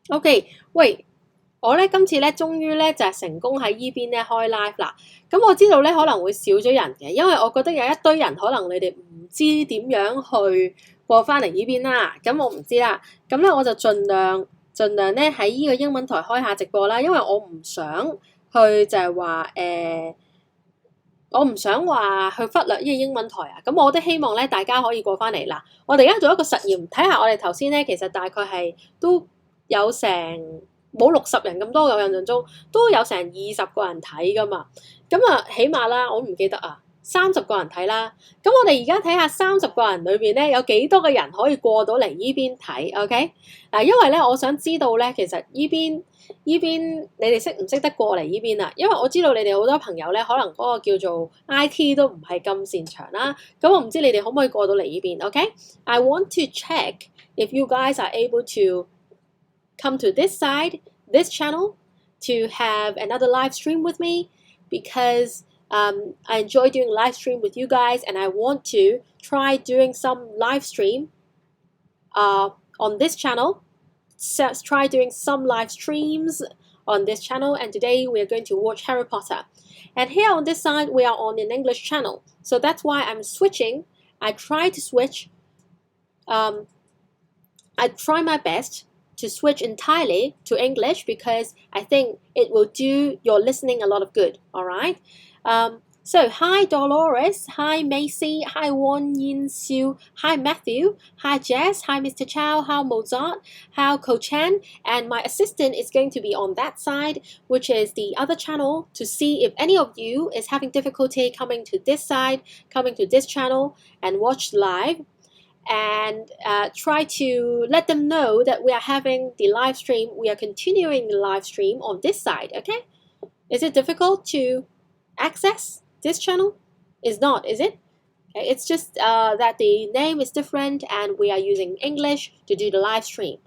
OK，喂，我咧今次咧終於咧就係成功喺依邊咧開 live 啦。咁我知道咧可能會少咗人嘅，因為我覺得有一堆人可能你哋唔知點樣去過翻嚟依邊啦。咁我唔知啦。咁咧我就盡量咧喺依個英文台開下直播啦，因為我唔想去就係話我唔想話去忽略呢個英文台啊。咁我都希望咧大家可以過翻嚟嗱。我哋而家做一個實驗，睇下我哋頭先咧其實大概係都有成冇60人咁多，我印象中都有成20個人睇噶嘛。咁啊，起碼啦，我唔記得啊，30個人睇啦。咁我哋而家睇下30個人裏邊咧有幾多個人可以過到嚟依邊睇 ，OK？嗱，因為咧我想知道咧，其實依邊你哋識唔識得過嚟依邊啊？因為我知道你哋好多朋友咧，可能嗰個叫做 IT 都唔係咁擅長啦。咁我唔知你哋可唔可以過到嚟依邊 ？OK？I want to check if you guys are able to come to this side, this channel, to have another live stream with me because I enjoy doing live stream with you guys and I want to try doing some live stream on this channel. So try doing some live streams on this channel, and today we are going to watch Harry Potter. And here on this side, we are on an English channel. So that's why I'm switching. I try to switch. I try my best to switch entirely to English because I think it will do your listening a lot of good. All right. So hi Dolores, hi Macy, hi Won Yin Siu, hi Matthew, hi Jess, hi Mr. Chow, hi Mozart, hi Ko Chen, and my assistant is going to be on that side, which is the other channel, to see if any of you is having difficulty coming to this side, coming to this channel and watch live. And try to let them know that we are having the live stream. We are continuing the live stream on this side, okay? Is it difficult to access this channel? It's not, is it? Okay, it's just that the name is different and we are using English to do the live stream.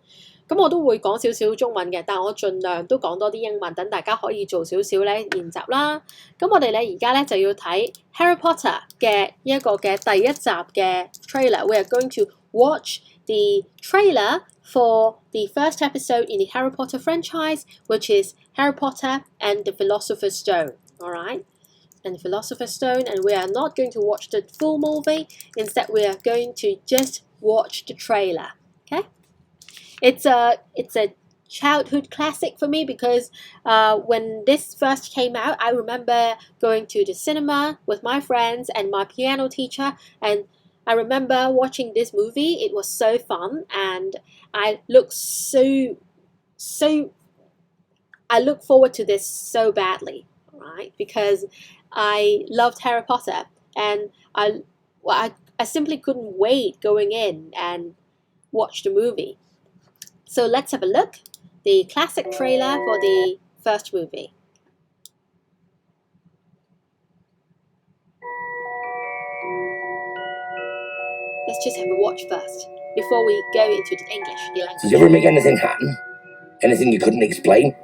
咁我都會講少少中文嘅，但我盡量都講多啲英文，等大家可以做少少咧練習啦。咁我哋咧而家咧就要睇 Harry Potter 嘅一個嘅第一集嘅 trailer. We are going to watch the trailer for the first episode in the Harry Potter franchise, which is Harry Potter and the Philosopher's Stone. All right? And the Philosopher's Stone, and we are not going to watch the full movie. Instead, we are going to just watch the trailer. Okay? It's a childhood classic for me because when this first came out, I remember going to the cinema with my friends and my piano teacher, and I remember watching this movie. It was so fun, and I look forward to this so badly, right? Because I loved Harry Potter, and I simply couldn't wait going in and watch the movie. So let's have a look. The classic trailer for the first movie. Let's just have a watch first before we go into the English, the language. Did you ever make anything happen? Anything you couldn't explain?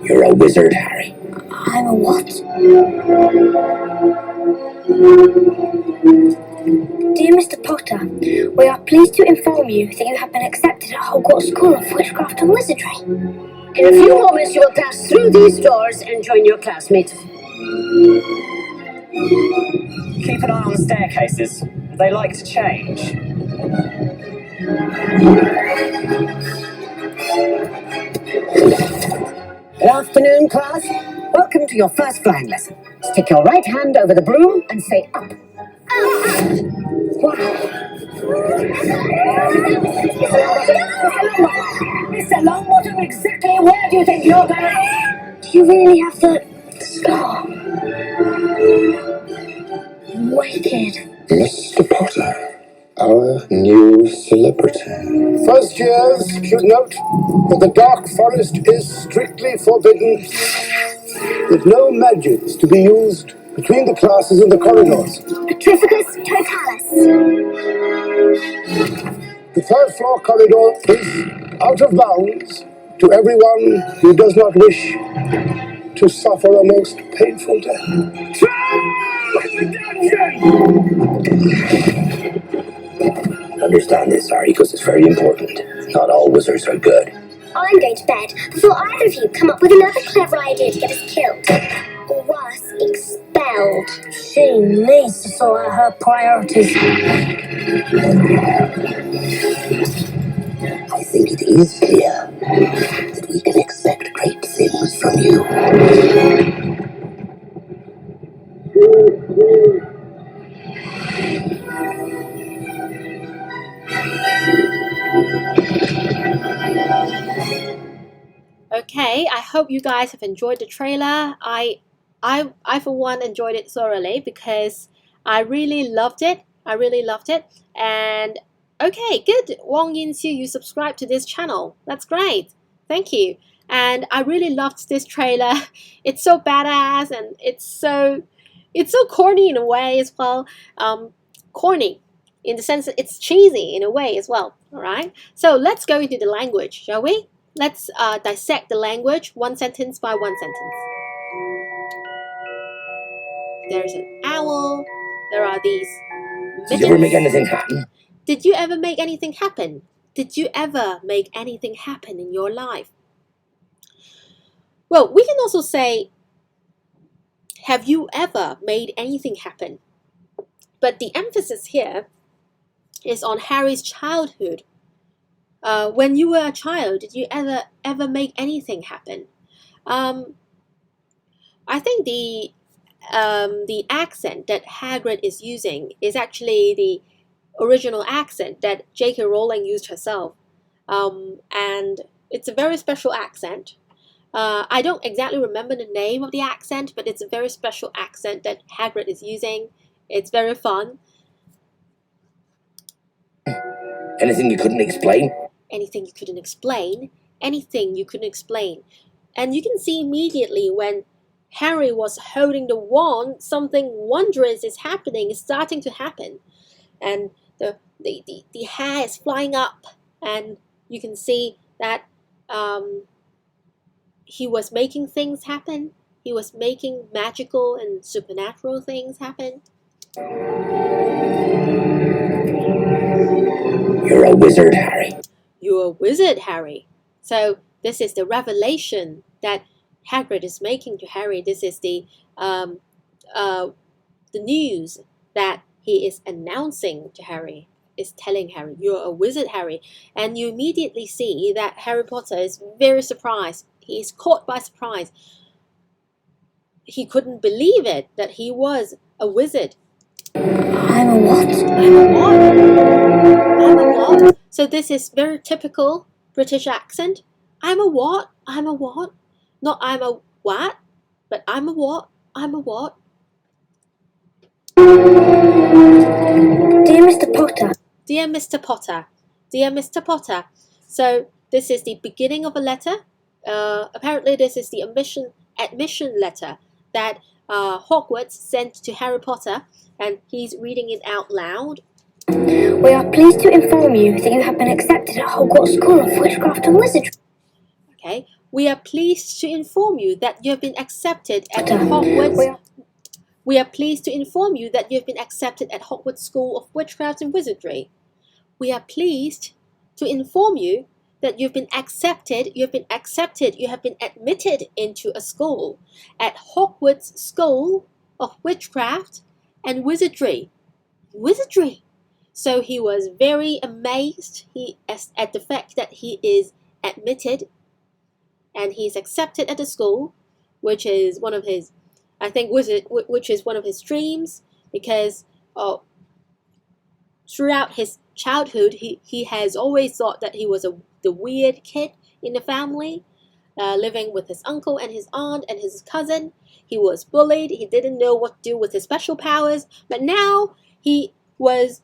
You're a wizard, Harry. I'm a what? Dear Mr. Potter, we are pleased to inform you that you have been accepted at Hogwarts School of Witchcraft and Wizardry. In a few moments you will pass through these doors and join your classmates. Keep an eye on the staircases. They like to change. Good afternoon, class. Welcome to your first flying lesson. Stick your right hand over the broom and say up. Mr. Longbottom, exactly where do you think you're going? Do you really have to... Oh. Wicked. Mr. Potter, our new celebrity. First years should note that the Dark Forest is strictly forbidden, with no magics to be used between the classes in the corridors. Petrificus totalis. The third floor corridor is out of bounds to everyone who does not wish to suffer a most painful death. Trial in the dungeon! Understand this, Harry, because it's very important. Not all wizards are good. I'm going to bed before either of you come up with another clever idea to get us killed. Or worse, expelled. She needs to sort out her priorities. I think it is clear that we can expect great things from you. Okay, I hope you guys have enjoyed the trailer. I for one enjoyed it thoroughly because I really loved it. I really loved it. And okay, good. Wong Yin Xiu, you subscribe to this channel. That's great. Thank you. And I really loved this trailer. It's so badass and it's so corny in a way as well. Corny in the sense that it's cheesy in a way as well. All right. So let's go into the language, shall we? Let's dissect the language one sentence by one sentence. There's an owl. There are these Did you ever make midgets. anything happen? Did you ever make anything happen? Did you ever make anything happen in your life? Well, we can also say, have you ever made anything happen? But the emphasis here is on Harry's childhood. When you were a child, did you ever make anything happen? I think the accent that Hagrid is using is actually the original accent that J.K. Rowling used herself, and it's a very special accent. I don't exactly remember the name of the accent, but it's a very special accent that Hagrid is using. It's very fun. Anything you couldn't explain? Anything you couldn't explain. Anything you couldn't explain. And you can see immediately when Harry was holding the wand, something wondrous is happening, is starting to happen. And the hair is flying up, and you can see that he was making things happen. He was making magical and supernatural things happen. You're a wizard, Harry. You're a wizard, Harry. So this is the revelation that Hagrid is making to Harry. This is the news that he is announcing to Harry. Is telling Harry, you're a wizard, Harry. And you immediately see that Harry Potter is very surprised. He is caught by surprise. He couldn't believe it that he was a wizard. I'm a what? I'm a what? I'm a what? So this is very typical British accent. I'm a what? I'm a what? Not I'm a what, but I'm a what? I'm a what? Dear Mr. Potter. Dear Mr. Potter. Dear Mr. Potter. So this is the beginning of a letter. Apparently this is the admission letter that Hogwarts sent to Harry Potter, and he's reading it out loud. We are pleased to inform you that you have been accepted at Hogwarts School of Witchcraft and Wizardry. Okay. We are pleased to inform you that you have been accepted at the Hogwarts. We are pleased to inform you that you have been accepted at Hogwarts School of Witchcraft and Wizardry. We are pleased to inform you that you've been accepted, you have been admitted into a school at Hogwarts School of Witchcraft and Wizardry. Wizardry! So he was very amazed at the fact that he is admitted and he's accepted at the school, which is one of his, I think, which is one of his dreams, because throughout his childhood, he has always thought that he was the weird kid in the family, living with his uncle and his aunt and his cousin. He was bullied. He didn't know what to do with his special powers. But now he was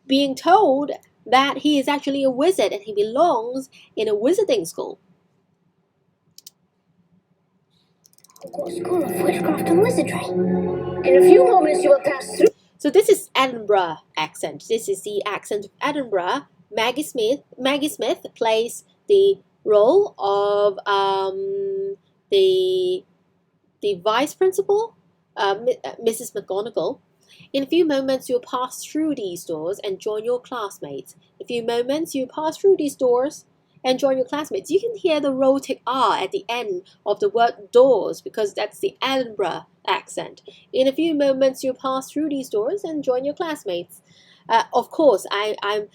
being told that he is actually a wizard and he belongs in a wizarding school. School of Witchcraft and Wizardry. In a few moments you will pass through. So this is Edinburgh accent. This is the accent of Edinburgh. Maggie Smith plays the role of the vice principal, Mrs. McGonagall, In a few moments, you'll pass through these doors and join your classmates. In a few moments, you pass through these doors and join your classmates. You can hear the rhotic R at the end of the word doors because that's the Edinburgh accent. In a few moments, you'll pass through these doors and join your classmates. Of course, I'm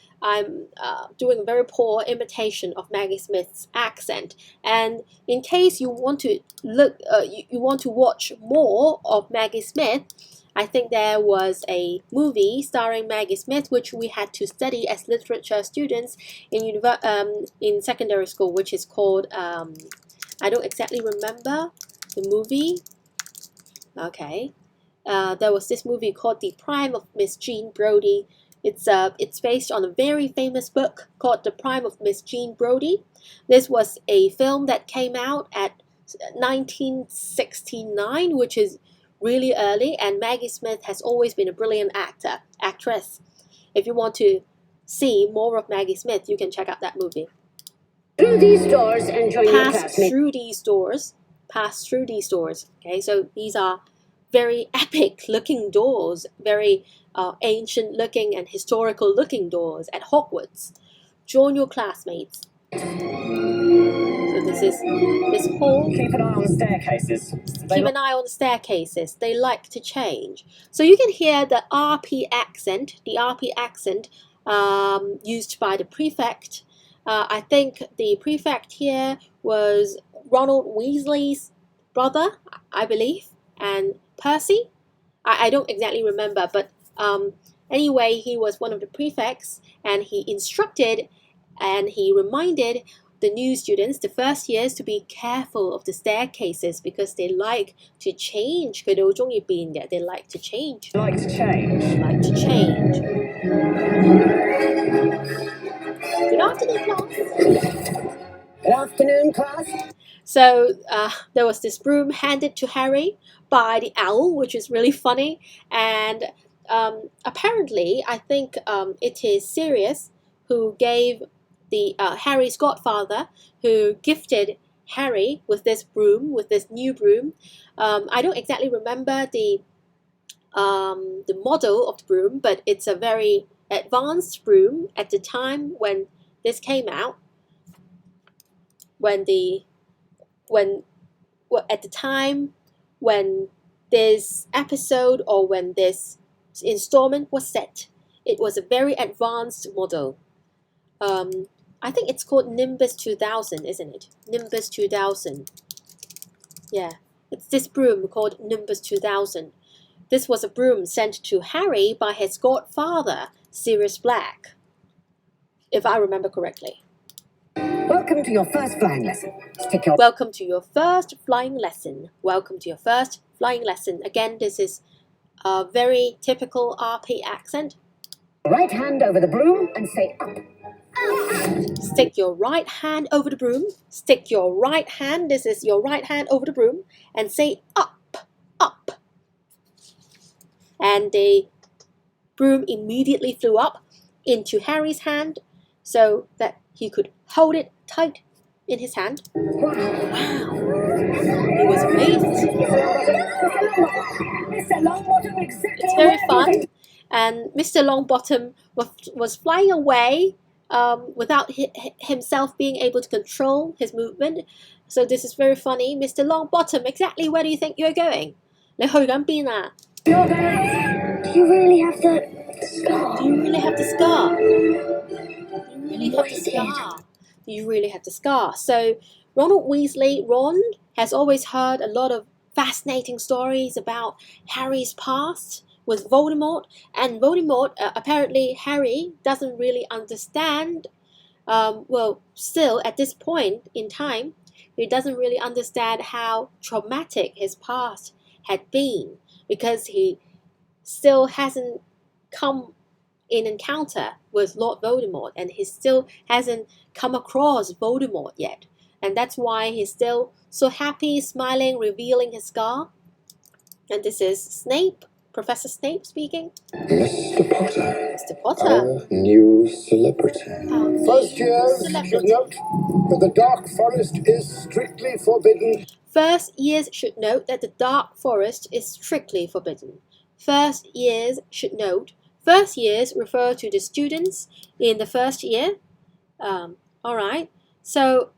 doing a very poor imitation of Maggie Smith's accent. And in case you want to you want to watch more of Maggie Smith, I think there was a movie starring Maggie Smith which we had to study as literature students in secondary school, which is called I don't exactly remember the movie. Okay, there was this movie called The Prime of Miss Jean Brodie. It's based on a very famous book called The Prime of Miss Jean Brodie. This was a film that came out at 1969, which is really early, and Maggie Smith has always been a brilliant actress. If you want to see more of Maggie Smith, you can check out that movie. Through these doors and join your Pass classmates. through these doors. Pass through these doors. Okay, so these are very epic looking doors, very ancient looking and historical looking doors at Hogwarts. Join your classmates. So this is this hall. Keep an eye on the staircases. Keep an eye on the staircases. They like to change. So you can hear the RP accent, used by the prefect. I think the prefect here was Ronald Weasley's brother, I believe, and Percy. I don't exactly remember, but anyway, he was one of the prefects, and he instructed and he reminded the new students, the first years, to be careful of the staircases because they like to change. 佢哋好鍾意變嘅. They like to change. Like to change. Like to change. Good afternoon, class. Good afternoon, class. So there was this broom handed to Harry by the owl, which is really funny. And apparently, I think it is Sirius who gave the Harry's godfather, who gifted Harry with this broom, with this new broom. I don't exactly remember the model of the broom, but it's a very advanced broom at the time when this came out. At the time when this episode or when this installment was set, it was a very advanced model. I think it's called Nimbus 2000, isn't it? Nimbus 2000. Yeah, it's this broom called Nimbus 2000. This was a broom sent to Harry by his godfather, Sirius Black, if I remember correctly. Welcome to your first flying lesson. Welcome to your first flying lesson. Welcome to your first flying lesson. Again, this is a very typical RP accent. Right hand over the broom and say up. Stick your right hand over the broom. Stick your right hand, this is your right hand over the broom, and say up, up. And the broom immediately flew up into Harry's hand so that he could hold it tight in his hand. Wow. He was amazed. It's very fun. And Mr. Longbottom was flying away without himself being able to control his movement. So this is very funny. Mr. Longbottom, exactly where do you think you're going? 你去緊邊啊? Do you really have the scar? Do you really have the scar? Do you really have the scar? Do you really have the scar? So Ron has always heard a lot of fascinating stories about Harry's past with Voldemort, and Voldemort, apparently Harry doesn't really understand, still at this point in time, he doesn't really understand how traumatic his past had been, because he still hasn't come in encounter with Lord Voldemort, and he still hasn't come across Voldemort yet. And that's why he's still so happy, smiling, revealing his scar. And this is Snape, Professor Snape speaking. Mr. Potter. Mr. Potter. Our new celebrity. First years Celebrity. should note that the Dark Forest is strictly forbidden. First years should note that the Dark Forest is strictly forbidden. first years should note. First years refer to the students in the first year. Alright, so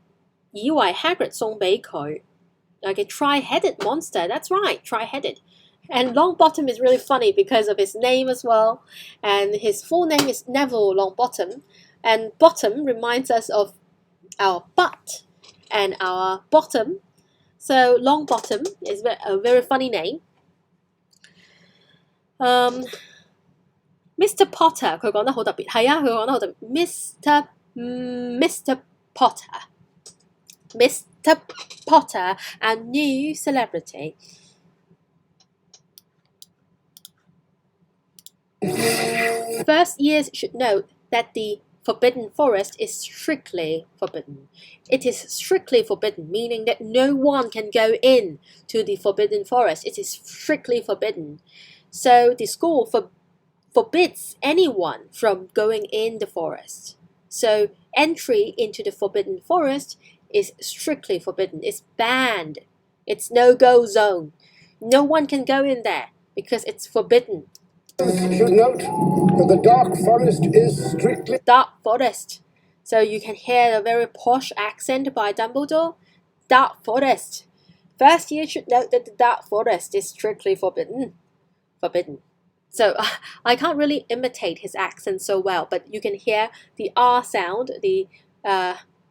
以為 Hagrid 送俾佢 like a tri-headed monster. That's right, tri-headed. And Longbottom is really funny because of his name as well. And his full name is Neville Longbottom. And bottom reminds us of our butt and our bottom. So Longbottom is a very funny name. Mr. Potter 佢講得好特別，係啊，佢講得好特別。Mr. Potter，Mr. Potter, a new celebrity. First years should note that the Forbidden Forest is strictly forbidden. It is strictly forbidden, meaning that no one can go in to the Forbidden Forest. It is strictly forbidden. So the school forbids anyone from going in the forest. So entry into the Forbidden Forest is strictly forbidden. It's banned. It's no-go zone. No one can go in there because it's forbidden. Should note that the dark forest is strictly Dark forest. So you can hear a very posh accent by Dumbledore. Dark forest. First year should note that the dark forest is strictly forbidden. Forbidden. So I can't really imitate his accent so well, but you can hear the R sound, the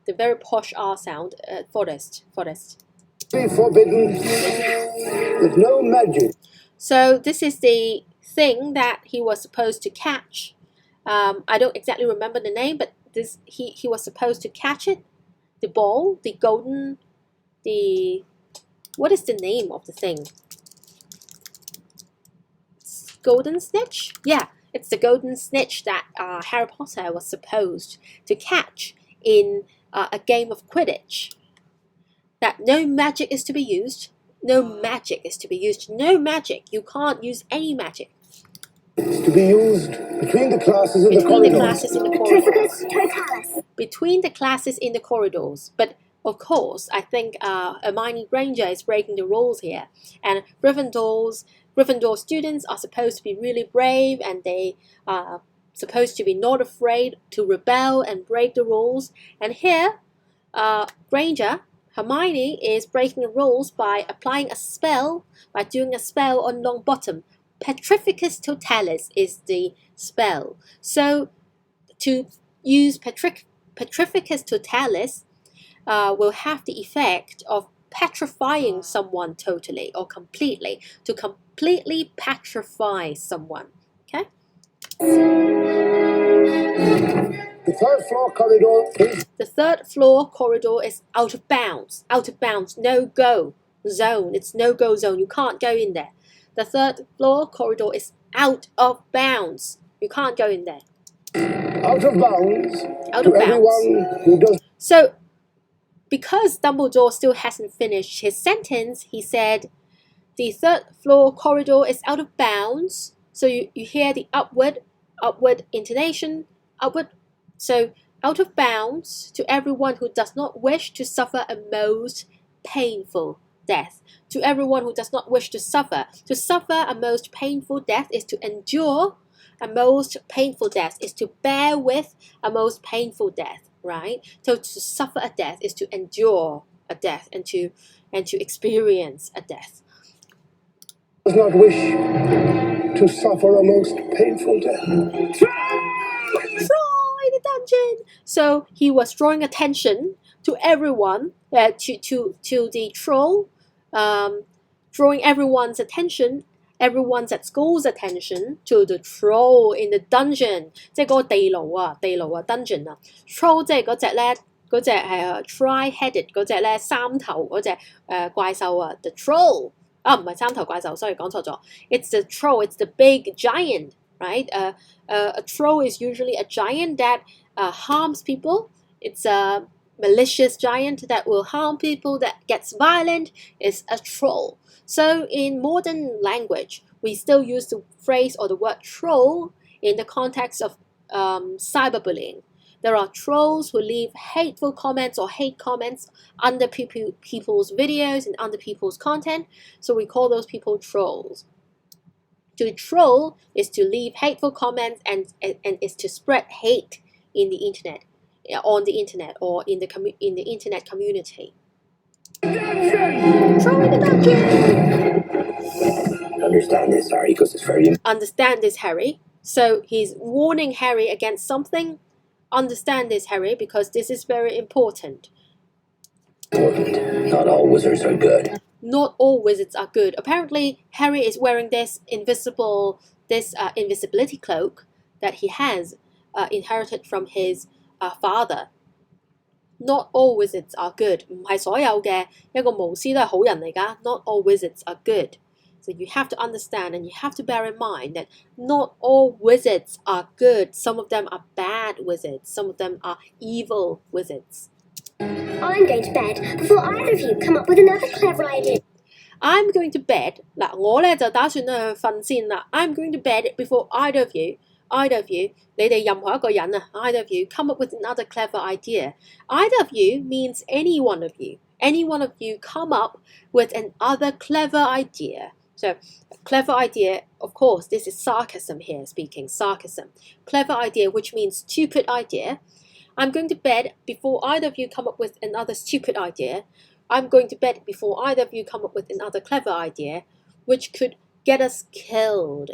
very posh R sound. Forest. forbidden, with no magic. So this is the thing that he was supposed to catch. I don't exactly remember the name, but he was supposed to catch it. The ball, the golden, what is the name of the thing? Golden snitch? Yeah, it's the golden snitch that Harry Potter was supposed to catch in a game of Quidditch. That no magic is to be used. No magic is to be used. No magic. You can't use any magic. It's to be used between the classes in the Between the corridors. classes in the corridors. Petrificus totalis. Between the classes in the corridors. But of course, I think Hermione Granger is breaking the rules here. And Gryffindor students are supposed to be really brave, and they are supposed to be not afraid to rebel and break the rules. And here, Hermione is breaking the rules by applying a spell, by doing a spell on Longbottom. Petrificus totalis is the spell. So to use Petrificus totalis will have the effect of petrifying someone totally or completely, to completely petrify someone. Okay? The third floor corridor is The third floor corridor is out of bounds. Out of bounds, no-go zone. It's no-go zone. You can't go in there. The third floor corridor is out of bounds. You can't go in there. out of bounds Out to of bounds. everyone who does. So, because Dumbledore still hasn't finished his sentence, he said, the third floor corridor is out of bounds. So you hear the upward intonation, upward. So, out of bounds to everyone who does not wish to suffer a most painful death. To everyone who does not wish to suffer. To suffer a most painful death is to endure a most painful death, is to bear with a most painful death, right? So to suffer a death is to endure a death and to experience a death. Does not wish to suffer a most painful death. Try the dungeon. So he was drawing attention to everyone, to the troll, drawing everyone's at school's attention to the troll in the dungeon， 即係嗰個地牢啊 dungeon 啊 ，troll 即係嗰隻咧，嗰隻係tri-headed 嗰隻咧三頭嗰隻怪獸啊 ，the troll 啊唔係三頭怪獸 ，sorry 講錯咗 ，it's the troll, it's the big giant, right? A troll is usually a giant that harms people. It's a malicious giant that will harm people, that gets violent, is a troll. So in modern language, we still use the phrase or the word troll in the context of cyberbullying. There are trolls who leave hateful comments or hate comments under people's videos and under people's content. So we call those people trolls. To troll is to leave hateful comments and is to spread hate in the internet, on the internet, or in the internet community. Trolling the dungeon. Understand this, Harry, because it's very Understand this, Harry. So he's warning Harry against something. Understand this, Harry, because this is very important. important. Not all wizards are good. Not all wizards are good. Apparently, Harry is wearing this invisibility cloak that he has inherited from his father. Not all wizards are good. 唔係所有嘅一個巫師都係好人嚟㗎。Not all wizards are good. So you have to understand and you have to bear in mind that not all wizards are good. Some of them are bad wizards. Some of them are evil wizards. I'm going to bed before either of you come up with another clever idea. I'm going to bed. 嗱，我咧就打算去瞓先啦。I'm going to bed before either of you,你哋任何一個人啊 either of you come up with another clever idea. Either of you means any one of you. Any one of you come up with another clever idea. So, clever idea, of course, this is sarcasm here, speaking sarcasm. Clever idea, which means stupid idea. I'm going to bed before either of you come up with another stupid idea. I'm going to bed before either of you come up with another clever idea, which could get us killed.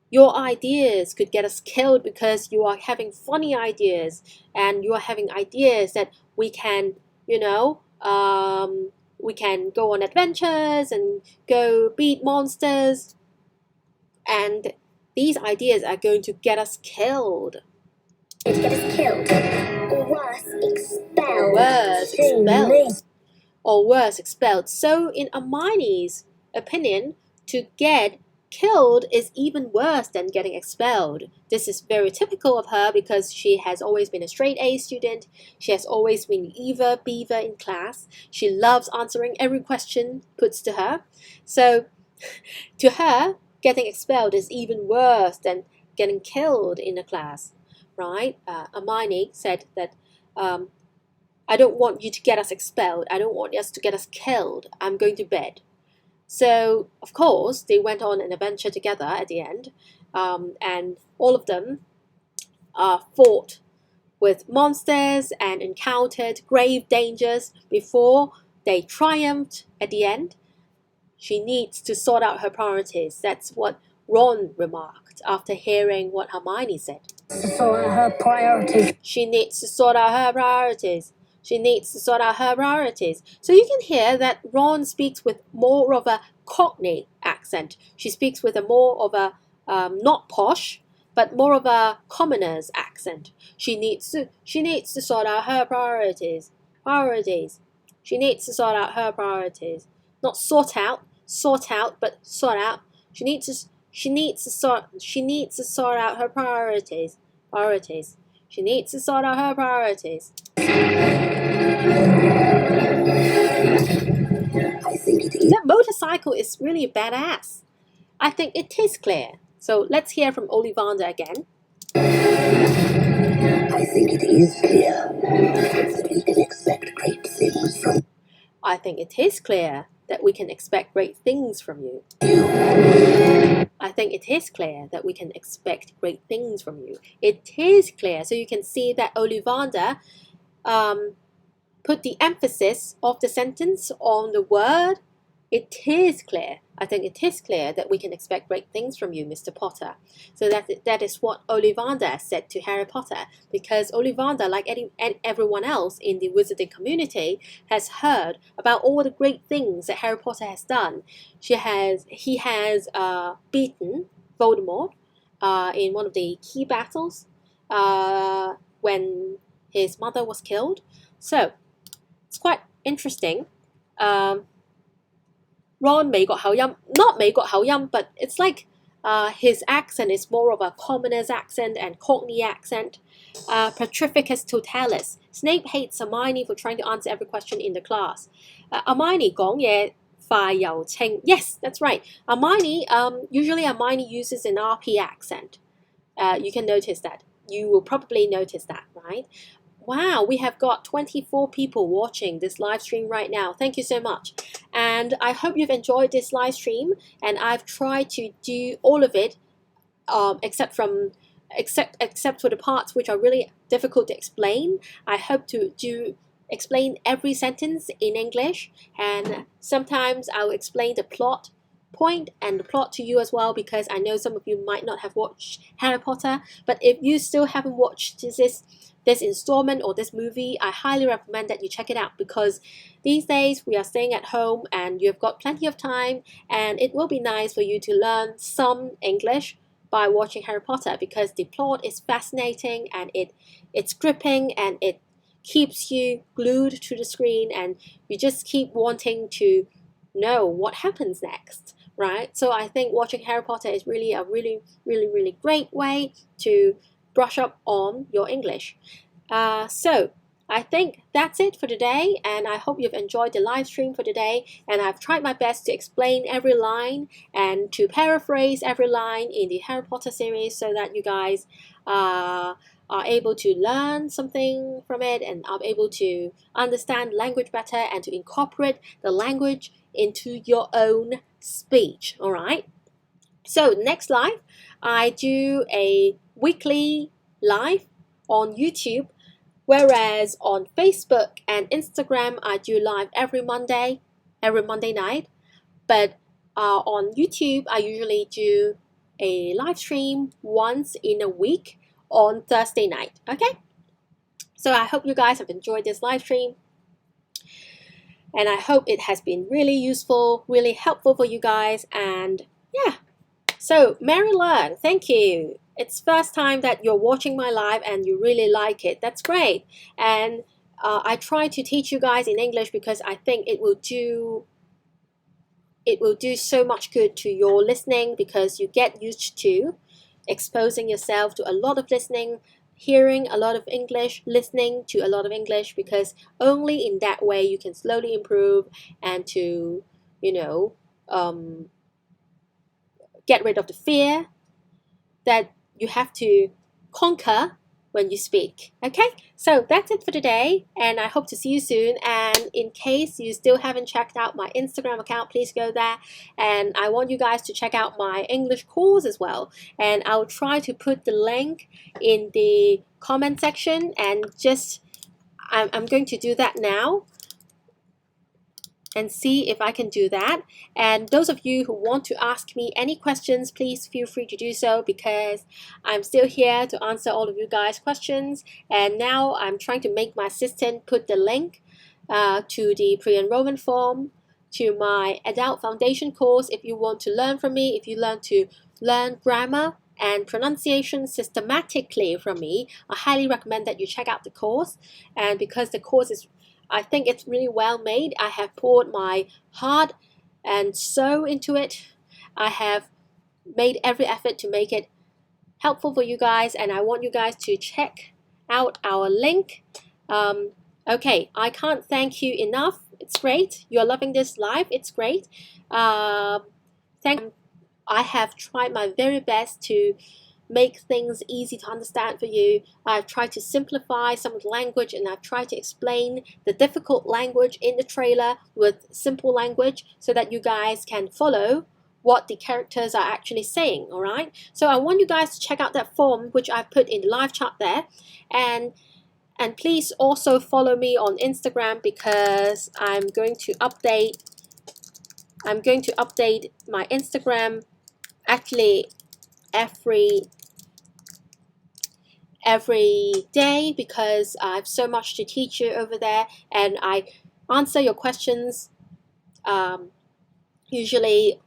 Your ideas could get us killed because you are having funny ideas and you are having ideas that we can, we can go on adventures and go beat monsters. And these ideas are going to get us killed. To get us killed. Or worse, expelled. Worse, expelled. Or worse, expelled. So in Hermione's opinion, to get killed is even worse than getting expelled. This is very typical of her because she has always been a straight A student. She has always been Eva Beaver in class. She loves answering every question put to her. So to her, getting expelled is even worse than getting killed in a class, right? Hermione said that I don't want you to get us expelled. I don't want us to get us killed. I'm going to bed. So, of course, they went on an adventure together at the end, and all of them fought with monsters and encountered grave dangers before they triumphed at the end. She needs to sort out her priorities. That's what Ron remarked after hearing what Hermione said. Sort out her priorities. She needs to sort out her priorities. She needs to sort out her priorities. So you can hear that Ron speaks with more of a Cockney accent. She speaks with a more of a, not posh, but more of a commoner's accent. She needs to sort out her priorities. Priorities. She needs to sort out her priorities. Not sort out, but sort out. She needs to sort out her priorities. Priorities. She needs to sort out her priorities. I think it is. That motorcycle is really badass. I think it is clear. So let's hear from Ollivander again. I think it is clear that we can expect great things from I think it is clear that we can expect great things from you. I think it is clear that we can expect great things from you. It is clear. So you can see that Ollivander put the emphasis of the sentence on the word. It is clear. I think it is clear that we can expect great things from you, Mr. Potter. So that is what Ollivander said to Harry Potter, because Ollivander, like everyone else in the wizarding community, has heard about all the great things that Harry Potter has done. He has beaten Voldemort in one of the key battles when his mother was killed. So it's quite interesting. Ron 美國口音, not 美國口音, but it's like his accent is more of a commoner's accent and Cockney accent. Petrificus totalis. Snape hates Hermione for trying to answer every question in the class. Hermione 講嘢快又清. Yes, that's right. Hermione, usually Hermione uses an RP accent. You can notice that. You will probably notice that, right? wow, we have got 24 people watching this live stream right now. Thank you so much. And I hope you've enjoyed this live stream. And I've tried to do all of it, except for the parts which are really difficult to explain. I hope to explain every sentence in English, and sometimes I'll explain the plot point and the plot to you as well, because I know some of you might not have watched Harry Potter. But if you still haven't watched this installment or this movie, I highly recommend that you check it out, because these days we are staying at home and you've got plenty of time, and it will be nice for you to learn some English by watching Harry Potter, because the plot is fascinating and it's gripping and it keeps you glued to the screen, and you just keep wanting to know what happens next, right? So I think watching Harry Potter is really a really great way to brush up on your English. So I think that's it for today, and I hope you've enjoyed the live stream for today. And I've tried my best to explain every line and to paraphrase every line in the Harry Potter series, so that you guys are able to learn something from it and are able to understand language better and to incorporate the language into your own speech. All right. So next live, I do a weekly live on YouTube, whereas on Facebook and Instagram I do live every Monday night. But on YouTube I usually do a live stream once in a week on Thursday night. Okay, so I hope you guys have enjoyed this live stream, and I hope it has been really useful, really helpful for you guys. And yeah, so Mary Learn, thank you. It's first time that you're watching my live and you really like it. That's great. And I try to teach you guys in English because I think it will do so much good to your listening, because you get used to exposing yourself to a lot of listening, hearing a lot of English, listening to a lot of English, because only in that way you can slowly improve and to, get rid of the fear that you have to conquer when you speak. Okay, so that's it for today, and I hope to see you soon. And in case you still haven't checked out my Instagram account, please go there. And I want you guys to check out my English course as well, and I'll try to put the link in the comment section, and I'm going to do that now and see if I can do that. And those of you who want to ask me any questions, please feel free to do so, because I'm still here to answer all of you guys' questions. And now I'm trying to make my assistant put the link to the pre-enrollment form to my adult foundation course. If you want to learn from me, if you learn to learn grammar and pronunciation systematically from me, I highly recommend that you check out the course. And because the course is, I think it's really well made. I have poured my heart and soul into it. I have made every effort to make it helpful for you guys, and I want you guys to check out our link. Okay, I can't thank you enough. It's great. You're loving this live. It's great. I have tried my very best to make things easy to understand for you. I've tried to simplify some of the language, and I've tried to explain the difficult language in the trailer with simple language, so that you guys can follow what the characters are actually saying. All right, so I want you guys to check out that form which I put in the live chat there, and please also follow me on Instagram, because I'm going to update my Instagram actually every day, because I have so much to teach you over there, and I answer your questions usually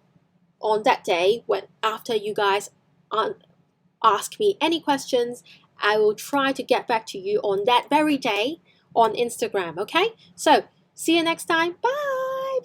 on that day, when after you guys ask me any questions. I will try to get back to you on that very day on Instagram. Okay, so see you next time. Bye.